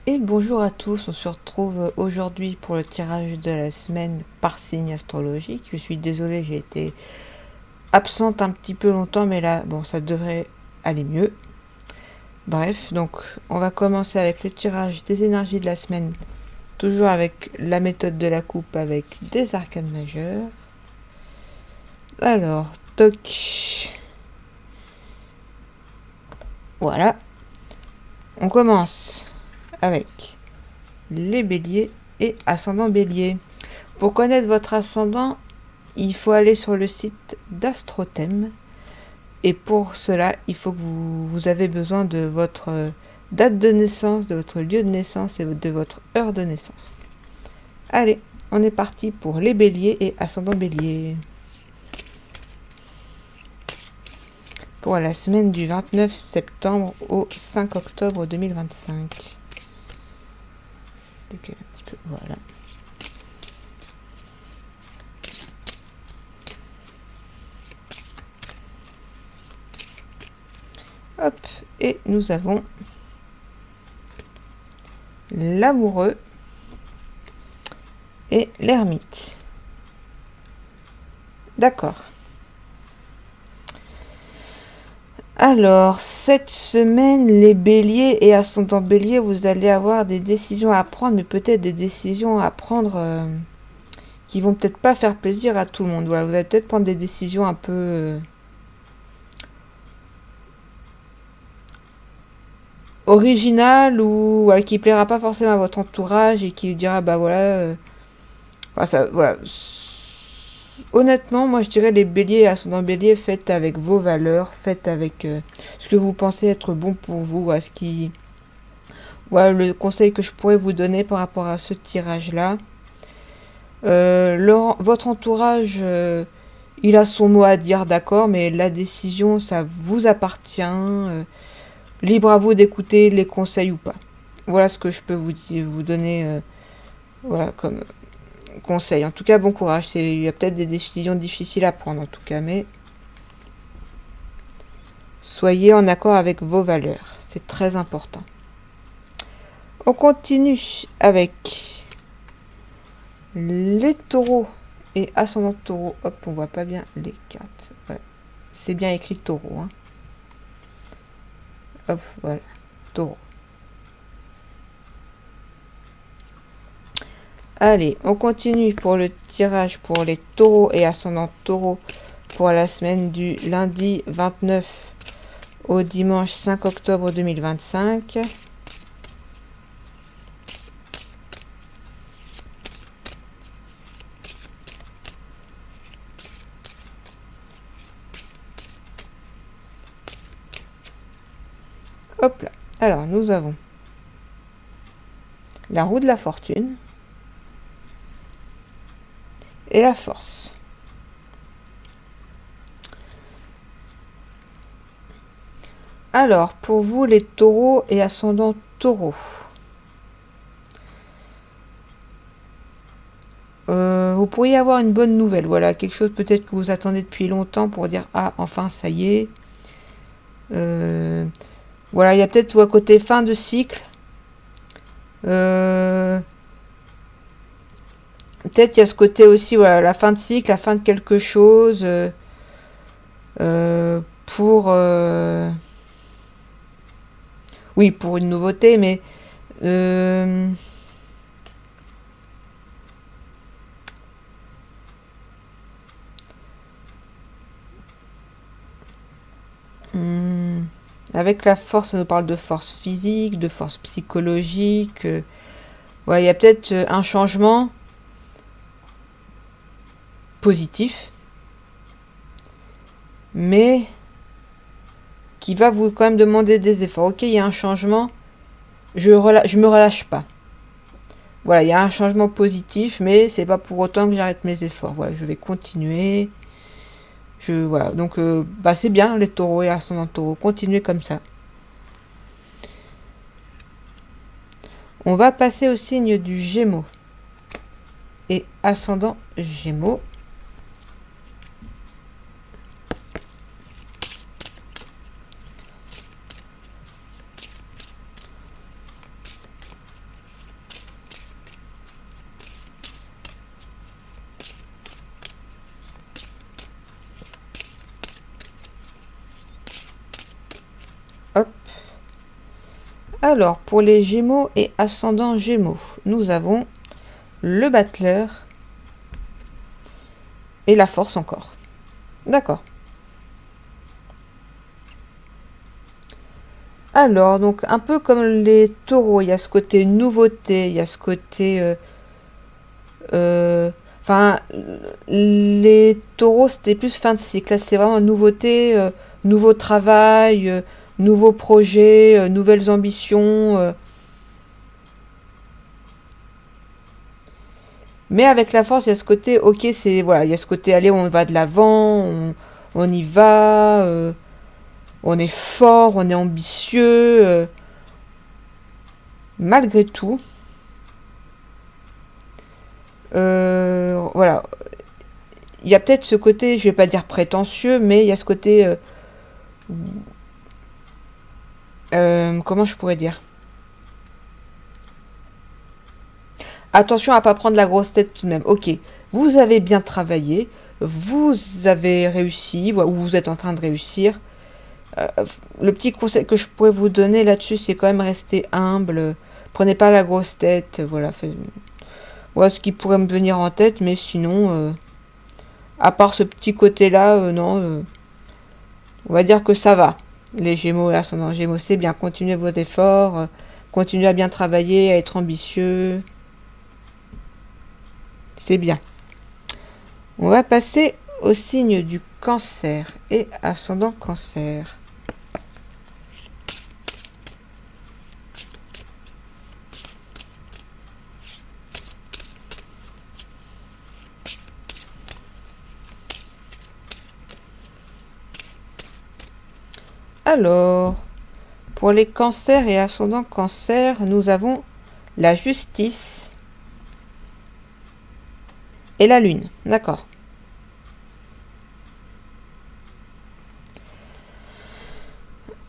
Et bonjour à tous, on se retrouve aujourd'hui pour le tirage de la semaine par signe astrologique. Je suis désolée, j'ai été absente un petit peu longtemps, mais là, bon, ça devrait aller mieux. Bref, donc on va commencer avec le tirage des énergies de la semaine, toujours avec la méthode de la coupe avec des arcanes majeures. Alors, toc. Voilà. On commence avec les béliers et ascendant bélier. Pour connaître votre ascendant, il faut aller sur le site d'Astrothème. Et pour cela, il faut que vous avez besoin de votre date de naissance, de votre lieu de naissance et de votre heure de naissance. Allez, on est parti pour les béliers et ascendant bélier. Pour la semaine du 29 septembre au 5 octobre 2025. Décale un petit peu, voilà. Hop, et nous avons l'amoureux et l'ermite. D'accord. Alors, cette semaine, les béliers et ascendant bélier, vous allez avoir des décisions à prendre, mais peut-être des décisions à prendre qui vont peut-être pas faire plaisir à tout le monde. Voilà, vous allez peut-être prendre des décisions un peu originales ou voilà, qui plaira pas forcément à votre entourage et qui dira bah voilà, voilà, ça, voilà. Honnêtement, moi je dirais les béliers et ascendant bélier, faites avec vos valeurs, faites avec ce que vous pensez être bon pour vous, à ce qui voilà le conseil que je pourrais vous donner par rapport à ce tirage-là. Votre entourage, il a son mot à dire, d'accord, mais la décision, ça vous appartient. Libre à vous d'écouter les conseils ou pas. Voilà ce que je peux vous donner voilà, comme conseil. En tout cas, bon courage. Il y a peut-être des décisions difficiles à prendre, en tout cas, mais soyez en accord avec vos valeurs. C'est très important. On continue avec les taureaux et ascendant taureau. Hop, on voit pas bien les cartes. Voilà. C'est bien écrit taureau. Hein. Hop, voilà. Taureau. Allez, on continue pour le tirage pour les taureaux et ascendant taureau pour la semaine du lundi 29 au dimanche 5 octobre 2025. Hop là. Alors, nous avons la roue de la fortune et la force. Alors, pour vous, les taureaux et ascendant taureau. Vous pourriez avoir une bonne nouvelle. Voilà, quelque chose peut-être que vous attendez depuis longtemps pour dire « Ah, enfin, ça y est ». Voilà, il y a peut-être un côté fin de cycle. Peut-être il y a ce côté aussi, voilà, la fin de cycle, la fin de quelque chose. Pour... oui, pour une nouveauté, mais... avec la force, ça nous parle de force physique, de force psychologique. Voilà, il y a peut-être un changement positif, mais qui va vous quand même demander des efforts. Ok, il y a un changement, je me relâche pas. Voilà, il y a un changement positif, mais c'est pas pour autant que j'arrête mes efforts. Voilà, je vais continuer. Voilà, donc c'est bien les taureaux et ascendant taureau. Continuez comme ça. On va passer au signe du Gémeaux et ascendant Gémeaux. Alors, pour les Gémeaux et ascendant Gémeaux, nous avons le battleur et la force encore. D'accord. Alors, donc, un peu comme les taureaux, il y a ce côté nouveauté, il y a ce côté... Enfin, les taureaux, c'était plus fin de cycle. Là, c'est vraiment nouveauté, nouveau travail, nouveaux projets, nouvelles ambitions. Mais avec la force, il y a ce côté, ok, c'est voilà, il y a ce côté, allez, on va de l'avant, on y va, on est fort, on est ambitieux. Malgré tout, voilà, il y a peut-être ce côté, je vais pas dire prétentieux, mais il y a ce côté, comment je pourrais dire? Attention à pas prendre la grosse tête tout de même. Ok, vous avez bien travaillé, vous avez réussi, ou vous êtes en train de réussir. Euh, le petit conseil que je pourrais vous donner là-dessus, c'est quand même rester humble. Prenez pas la grosse tête, voilà. Voilà ce qui pourrait me venir en tête, mais sinon, à part ce petit côté-là, non, on va dire que ça va. Les Gémeaux et l'ascendant Gémeaux, c'est bien. Continuez vos efforts, continuez à bien travailler, à être ambitieux. C'est bien. On va passer au signe du Cancer et ascendant Cancer. Alors, pour les cancers et ascendant Cancer, nous avons la justice et la lune. D'accord.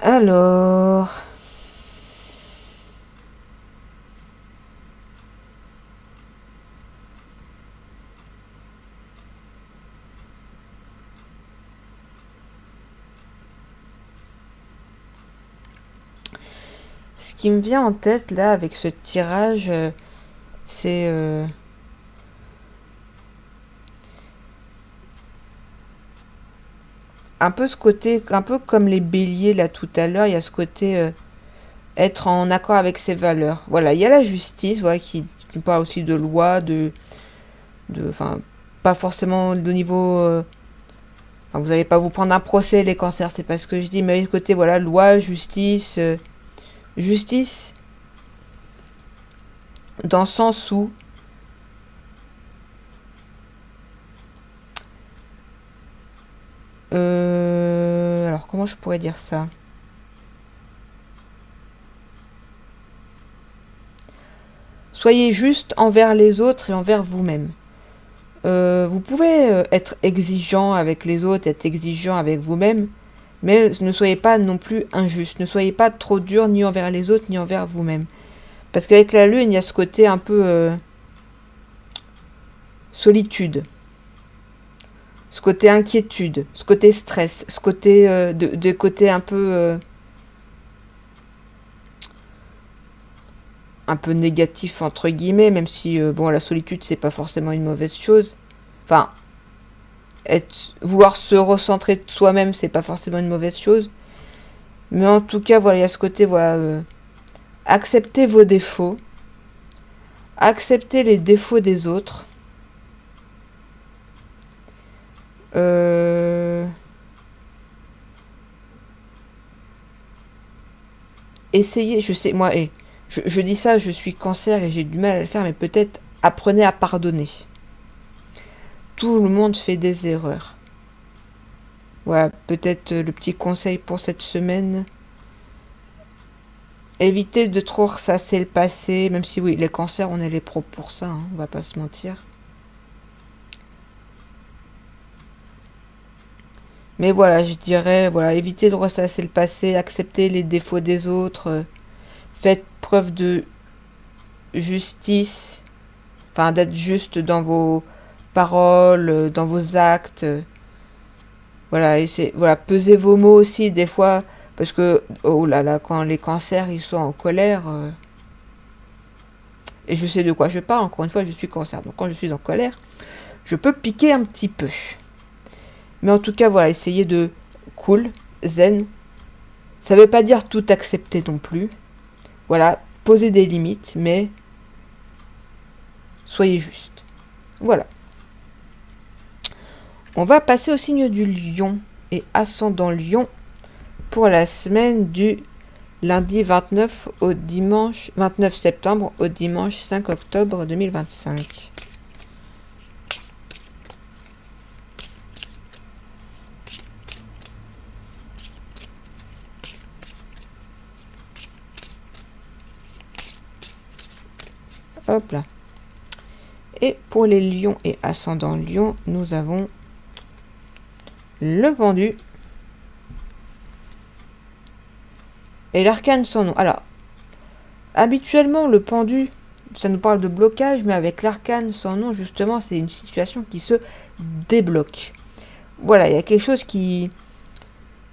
Alors, ce qui me vient en tête là avec ce tirage, c'est un peu ce côté, un peu comme les béliers là tout à l'heure, il y a ce côté être en accord avec ses valeurs. Voilà, il y a la justice, voilà, qui parle aussi de loi, enfin, pas forcément de niveau. Enfin, vous n'allez pas vous prendre un procès les cancers, c'est pas ce que je dis, mais le côté voilà, loi, justice, justice, dans le sens où alors comment je pourrais dire ça? Soyez juste envers les autres et envers vous-même. Vous pouvez être exigeant avec les autres, être exigeant avec vous-même, mais ne soyez pas non plus injuste. Ne soyez pas trop dur ni envers les autres ni envers vous-même. Parce qu'avec la lune, il y a ce côté un peu solitude, ce côté inquiétude, ce côté stress, ce côté de côté un peu négatif entre guillemets, même si bon la solitude c'est pas forcément une mauvaise chose. Enfin, vouloir se recentrer de soi-même c'est pas forcément une mauvaise chose. Mais en tout cas voilà il y a ce côté voilà accepter vos défauts, accepter les défauts des autres. Essayez, je sais, moi, je dis ça, je suis cancer et j'ai du mal à le faire, mais peut-être apprenez à pardonner. Tout le monde fait des erreurs. Voilà, peut-être le petit conseil pour cette semaine. Évitez de trop ressasser le passé, même si oui, les cancers, on est les pros pour ça, hein, on va pas se mentir. Mais voilà, je dirais, voilà, évitez de ressasser le passé, acceptez les défauts des autres, faites preuve de justice, enfin d'être juste dans vos paroles, dans vos actes. Voilà, voilà, pesez vos mots aussi des fois, Parce que, oh là là, quand les cancers, ils sont en colère, et je sais de quoi je parle, encore une fois, je suis cancer. Donc quand je suis en colère, je peux piquer un petit peu. Mais en tout cas, voilà, essayez de cool, zen. Ça veut pas dire tout accepter non plus. Voilà, posez des limites, mais soyez juste. Voilà. On va passer au signe du lion et ascendant lion pour la semaine du lundi 29 au dimanche 29 septembre au dimanche 5 octobre 2025. Hop là. Et pour les lions et ascendant lion, nous avons le pendu et l'arcane sans nom. Alors, habituellement, le pendu, ça nous parle de blocage, mais avec l'arcane sans nom, justement, c'est une situation qui se débloque. Voilà, il y a quelque chose qui...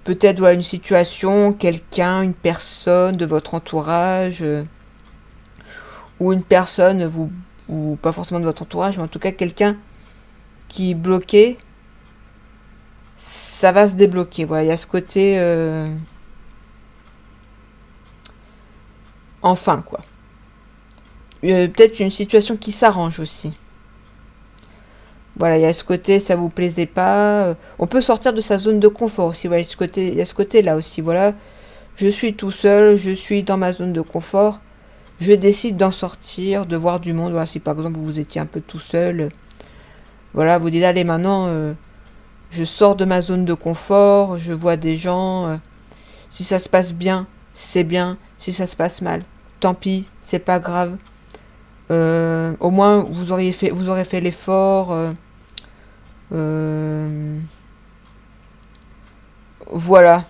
Peut-être, voilà, une situation, quelqu'un, une personne de votre entourage, ou une personne, vous, ou pas forcément de votre entourage, mais en tout cas quelqu'un qui est bloqué, ça va se débloquer. Voilà, il y a ce côté... enfin, quoi. Peut-être une situation qui s'arrange aussi. Voilà, il y a ce côté, ça vous plaisait pas. On peut sortir de sa zone de confort aussi. Voilà, il y a ce côté-là aussi. Voilà, je suis tout seul, je suis dans ma zone de confort. Je décide d'en sortir, de voir du monde. Voilà, si par exemple vous étiez un peu tout seul, voilà, vous dites allez maintenant, je sors de ma zone de confort, je vois des gens. Si ça se passe bien, c'est bien. Si ça se passe mal, tant pis, c'est pas grave. Au moins vous aurez fait l'effort. Voilà.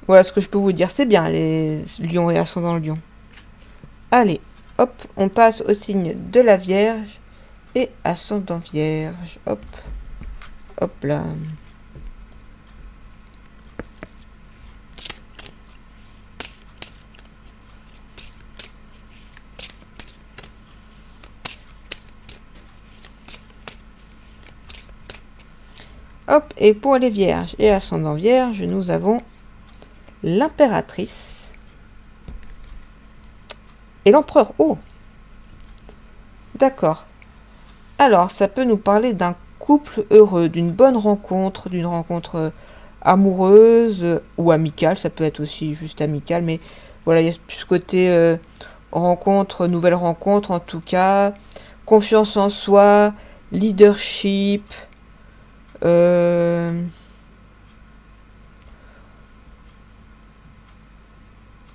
Voilà ce que je peux vous dire. C'est bien les lions et ascendant lion. Allez, hop, on passe au signe de la Vierge et ascendant Vierge. Hop, hop là. Hop, et pour les Vierges et ascendant Vierge, nous avons l'impératrice et l'empereur. Oh, d'accord. Alors, ça peut nous parler d'un couple heureux, d'une bonne rencontre, d'une rencontre amoureuse ou amicale. Ça peut être aussi juste amicale, mais voilà, il y a ce côté rencontre, nouvelle rencontre en tout cas. Confiance en soi, leadership.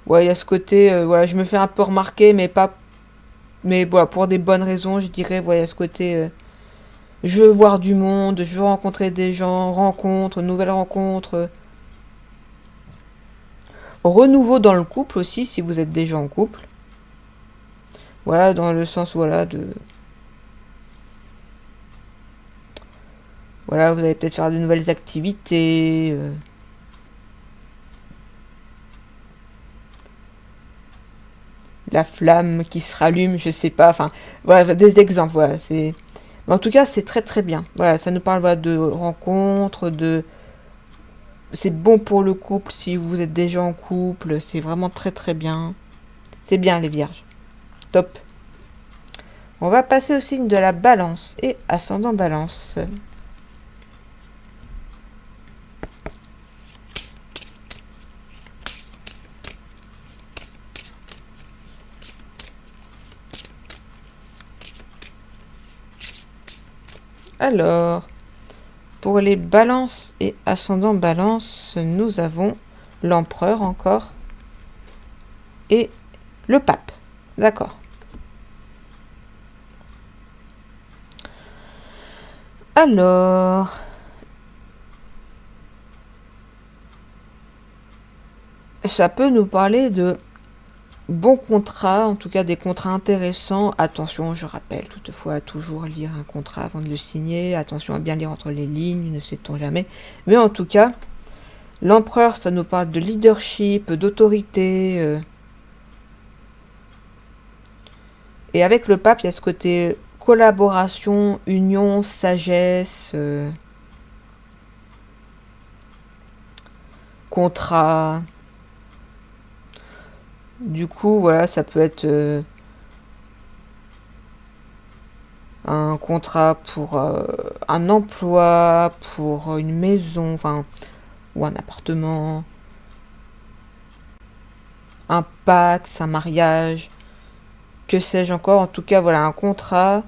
Ouais, il y a ce côté, voilà, je me fais un peu remarquer, mais pas, mais voilà, pour des bonnes raisons, je dirais, voilà, il y a ce côté, je veux voir du monde, je veux rencontrer des gens, rencontres, nouvelles rencontres, renouveau dans le couple aussi, si vous êtes déjà en couple. Voilà, dans le sens, voilà, de, voilà, vous allez peut-être faire de nouvelles activités. La flamme qui se rallume, je sais pas, enfin, voilà, des exemples, voilà, c'est... Mais en tout cas, c'est très très bien. Voilà, ça nous parle voilà, de rencontres, de... C'est bon pour le couple si vous êtes déjà en couple, c'est vraiment très très bien. C'est bien les vierges. Top. On va passer au signe de la balance et ascendant balance. Alors, pour les balances et ascendant balance, nous avons l'empereur encore et le pape. D'accord. Alors, ça peut nous parler de bons contrats, en tout cas des contrats intéressants. Attention, je rappelle toutefois toujours lire un contrat avant de le signer. Attention à bien lire entre les lignes, ne sait-on jamais. Mais en tout cas, L'empereur, ça nous parle de leadership, d'autorité. Et avec le pape, il y a ce côté collaboration, union, sagesse, contrat. Du coup, voilà, ça peut être un contrat pour un emploi, pour une maison, enfin, ou un appartement, un pax, un mariage, que sais-je encore. En tout cas, voilà, un contrat.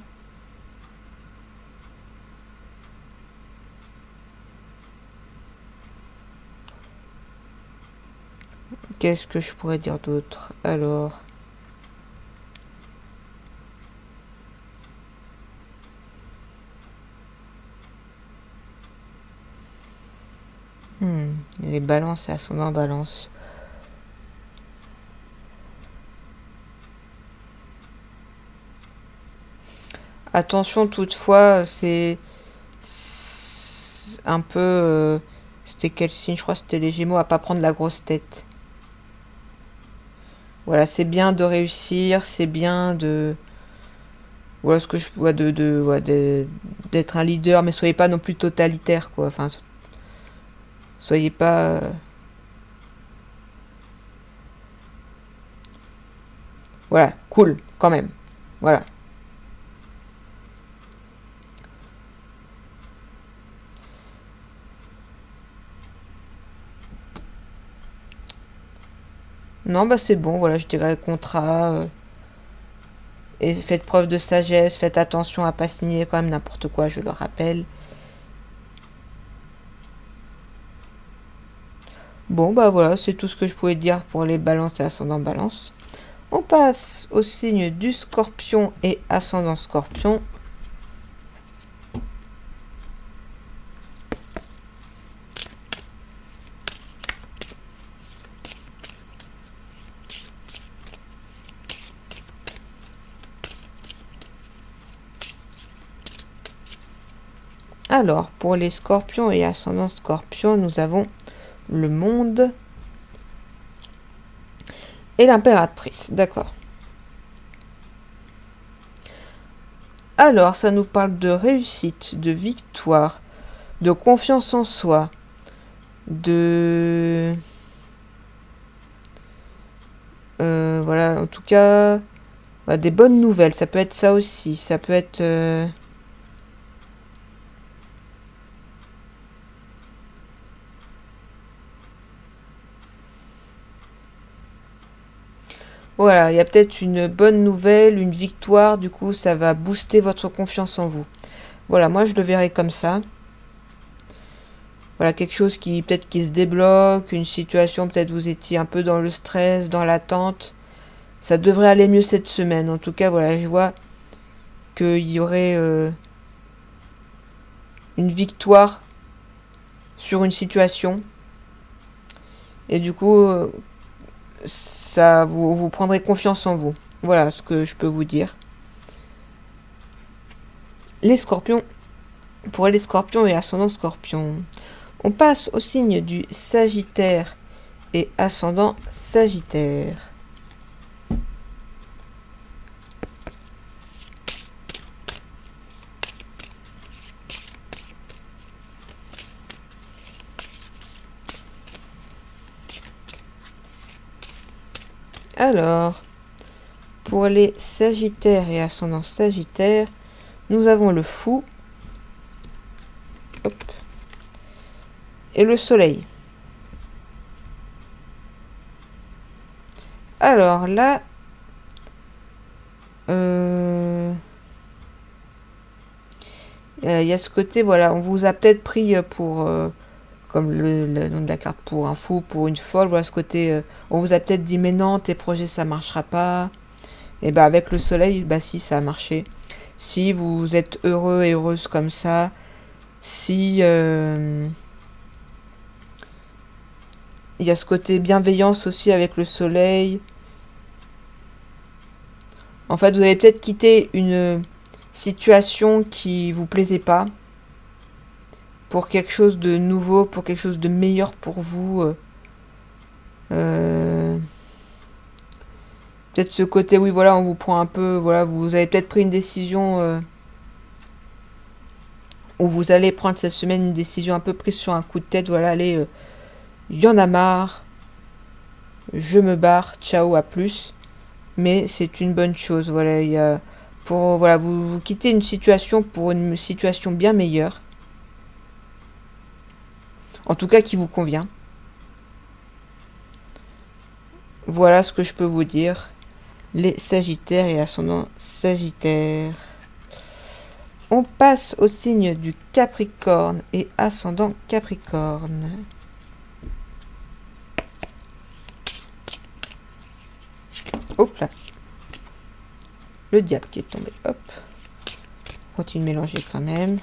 Qu'est-ce que je pourrais dire d'autre? Alors, les balances et ascendant balance. Attention toutefois, c'est un peu... c'était quel signe? Je crois que c'était les Gémeaux, à pas prendre la grosse tête. Voilà, c'est bien de réussir, c'est bien de... Voilà ce que je vois d'être un leader, mais soyez pas non plus totalitaire, quoi. Enfin, soyez pas... Voilà, cool, quand même. Voilà. Non, bah c'est bon, voilà, je dirais contrat. Et faites preuve de sagesse, faites attention à pas signer quand même n'importe quoi, je le rappelle. Bon, bah voilà, c'est tout ce que je pouvais dire pour les balances et ascendant balance. On passe au signe du scorpion et ascendant scorpion. Alors, pour les scorpions et ascendant scorpion, nous avons le monde et l'impératrice. D'accord. Alors, ça nous parle de réussite, de victoire, de confiance en soi, de... voilà, en tout cas, bah, des bonnes nouvelles. Ça peut être ça aussi. Ça peut être... Voilà, il y a peut-être une bonne nouvelle, une victoire. Du coup, ça va booster votre confiance en vous. Voilà, moi, je le verrai comme ça. Voilà, quelque chose qui peut-être qui se débloque, une situation, peut-être vous étiez un peu dans le stress, dans l'attente. Ça devrait aller mieux cette semaine. En tout cas, voilà, je vois qu'il y aurait une victoire sur une situation. Et du coup, ça vous prendrez confiance en vous. Voilà ce que je peux vous dire. Les scorpions, pour les scorpions et ascendant scorpion, on passe au signe du Sagittaire et ascendant Sagittaire. Alors, pour les Sagittaires et ascendant Sagittaire, nous avons le Fou. Hop. Et le Soleil. Alors là, il y a ce côté, voilà, on vous a peut-être pris pour, comme le nom de la carte, pour un fou, pour une folle, voilà ce côté, on vous a peut-être dit mais non, tes projets ça marchera pas. Et bah avec le soleil, bah si, ça a marché. Si vous êtes heureux et heureuse comme ça, si il y a ce côté bienveillance aussi avec le soleil. En fait, vous allez peut-être quitter une situation qui vous plaisait pas. pour quelque chose de nouveau, pour quelque chose de meilleur pour vous. Peut-être ce côté, oui, voilà, on vous prend un peu, voilà, vous avez peut-être pris une décision, ou vous allez prendre cette semaine une décision un peu prise sur un coup de tête, voilà, allez, il y en a marre, je me barre, ciao, à plus. Mais c'est une bonne chose, voilà, il y a, pour, voilà, vous quittez une situation pour une situation bien meilleure, en tout cas qui vous convient. Voilà ce que je peux vous dire. Les Sagittaires et ascendant Sagittaire. On passe au signe du Capricorne et ascendant Capricorne. Hop là. Le diable qui est tombé. Hop. On continue de mélanger quand même.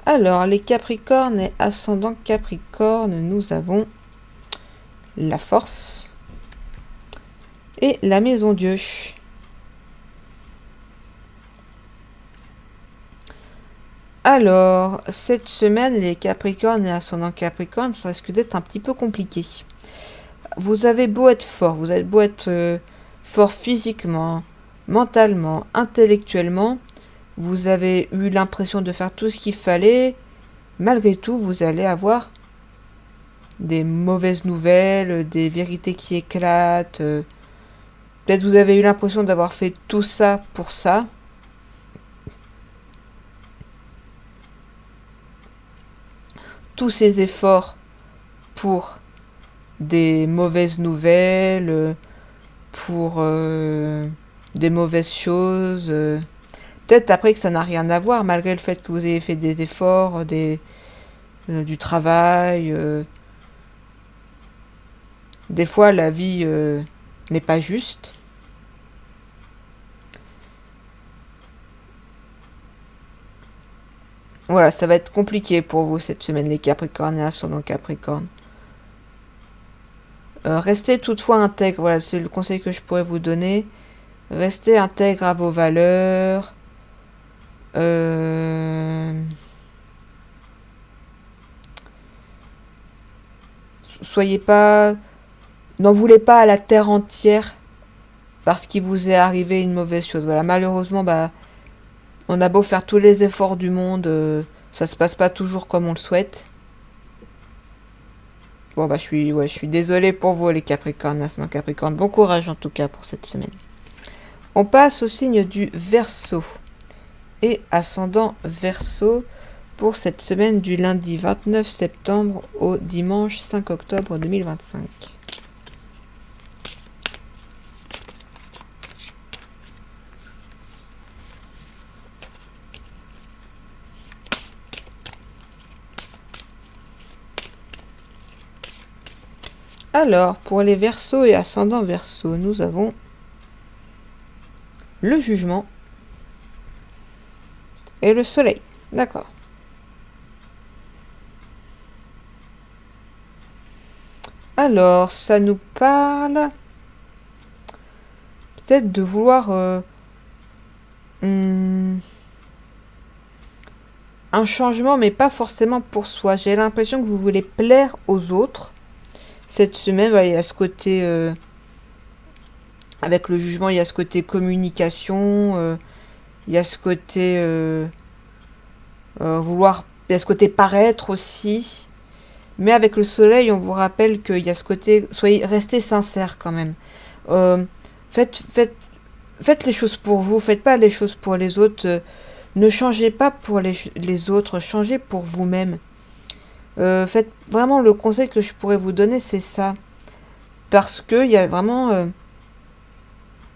Alors, les Capricornes et ascendant Capricorne, nous avons la force et la maison Dieu. Alors, cette semaine, les Capricornes et ascendant Capricorne, ça risque d'être un petit peu compliqué. Vous avez beau être fort, vous avez beau être fort physiquement, mentalement, intellectuellement, vous avez eu l'impression de faire tout ce qu'il fallait, malgré tout, vous allez avoir des mauvaises nouvelles, des vérités qui éclatent. Peut-être vous avez eu l'impression d'avoir fait tout ça pour ça. Tous ces efforts pour des mauvaises nouvelles, pour des mauvaises choses. Peut-être après que ça n'a rien à voir, malgré le fait que vous ayez fait des efforts, du travail. Des fois, la vie n'est pas juste. Voilà, ça va être compliqué pour vous cette semaine, les Capricornes et ascendant Capricorne. Restez toutefois intègre, voilà, c'est le conseil que je pourrais vous donner. Restez intègre à vos valeurs. Soyez pas... N'en voulez pas à la terre entière parce qu'il vous est arrivé une mauvaise chose. Voilà, malheureusement, bah, on a beau faire tous les efforts du monde, ça se passe pas toujours comme on le souhaite. Bon, bah, je suis désolée pour vous, les Capricornes, ascendant Capricorne. Bon courage, en tout cas, pour cette semaine. On passe au signe du Verseau. Et ascendant Verseau pour cette semaine du lundi 29 septembre au dimanche 5 octobre 2025. Alors, pour les Verseaux et ascendant Verseau, nous avons le jugement et le soleil. D'accord. Alors, ça nous parle peut-être de vouloir un changement, mais pas forcément pour soi. J'ai l'impression que vous voulez plaire aux autres. Cette semaine, il y a ce côté... avec le jugement, il y a ce côté communication, il y a ce côté vouloir... Il y a ce côté paraître aussi. Mais avec le soleil, on vous rappelle qu'il y a ce côté... Restez sincère quand même. Faites les choses pour vous, faites pas les choses pour les autres. Ne changez pas pour les autres, changez pour vous-même. Faites vraiment le conseil que je pourrais vous donner, c'est ça. Parce que il y a vraiment...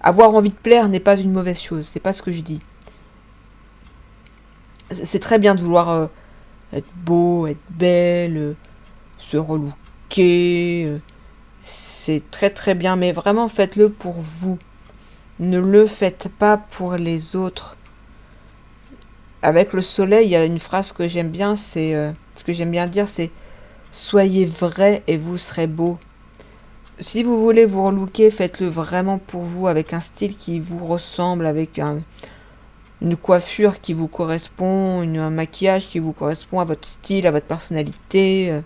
avoir envie de plaire n'est pas une mauvaise chose, c'est pas ce que je dis. C'est très bien de vouloir être beau, être belle, se relooker. C'est très très bien, mais vraiment faites-le pour vous. Ne le faites pas pour les autres. Avec le soleil, il y a une phrase que j'aime bien, c'est... ce que j'aime bien dire, c'est « Soyez vrai et vous serez beau ». si vous voulez vous relooker, faites-le vraiment pour vous, avec un style qui vous ressemble, avec une coiffure qui vous correspond, un maquillage qui vous correspond à votre style, à votre personnalité.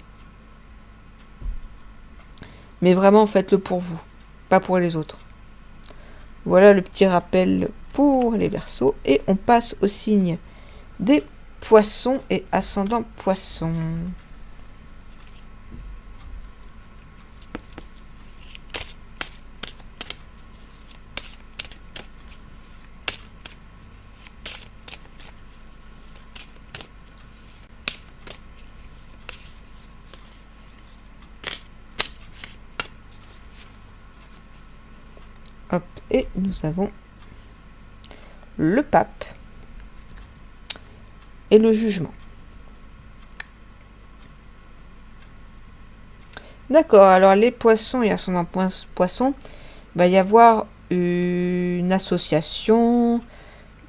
Mais vraiment, faites-le pour vous, pas pour les autres. Voilà le petit rappel pour les Verseaux. Et on passe au signe des Poissons et ascendant Poissons. Hop, et nous avons le Pape et le Jugement. D'accord, alors les Poissons et ascendant Poissons, il va y avoir une association,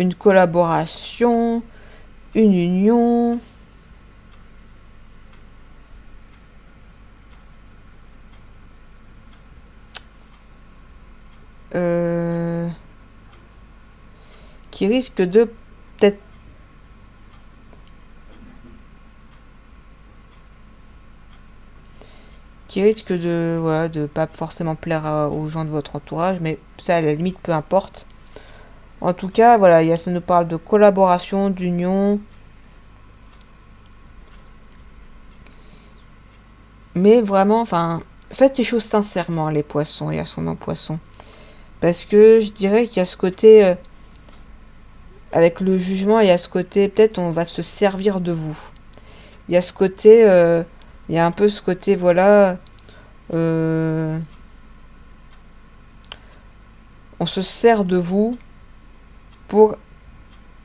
une collaboration, une union. Qui risque de peut-être voilà, de pas forcément plaire aux gens de votre entourage, mais ça à la limite peu importe. En tout cas, voilà, ça nous parle de collaboration, d'union. Mais vraiment, enfin, faites les choses sincèrement, les Poissons et ascendant Poissons. Parce que je dirais qu'il y a ce côté, avec le Jugement, il y a ce côté, peut-être on va se servir de vous. Il y a ce côté, il y a un peu ce côté, voilà, on se sert de vous pour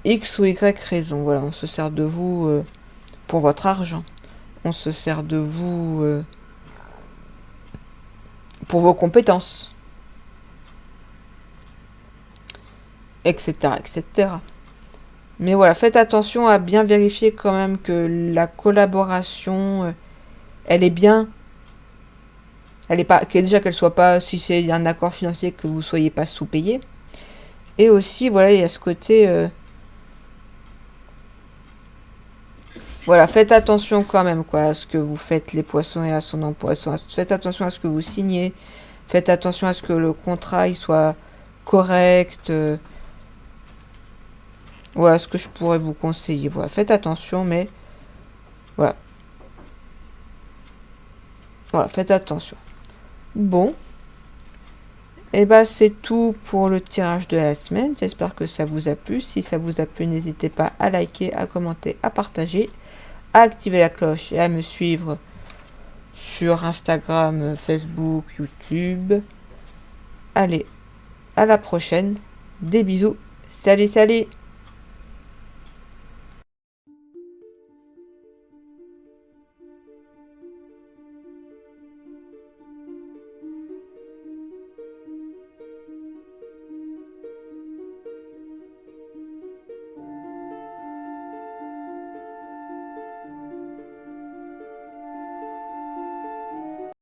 X ou Y raison. Voilà, on se sert de vous pour votre argent. On se sert de vous pour vos compétences, etc., etc. Mais voilà, faites attention à bien vérifier quand même que la collaboration, elle est bien. Elle est pas, déjà qu'elle soit pas, si c'est un accord financier, que vous soyez pas sous-payé. Et aussi, voilà, il y a ce côté. Voilà, faites attention quand même, quoi, à ce que vous faites, les Poissons et ascendant Poissons. Faites attention à ce que vous signez. Faites attention à ce que le contrat il soit correct. Voilà ce que je pourrais vous conseiller. Voilà, faites attention, mais voilà. Voilà, faites attention. Bon. Et bah c'est tout pour le tirage de la semaine. J'espère que ça vous a plu. Si ça vous a plu, n'hésitez pas à liker, à commenter, à partager, à activer la cloche et à me suivre sur Instagram, Facebook, YouTube. Allez, à la prochaine. Des bisous. Salut, salut.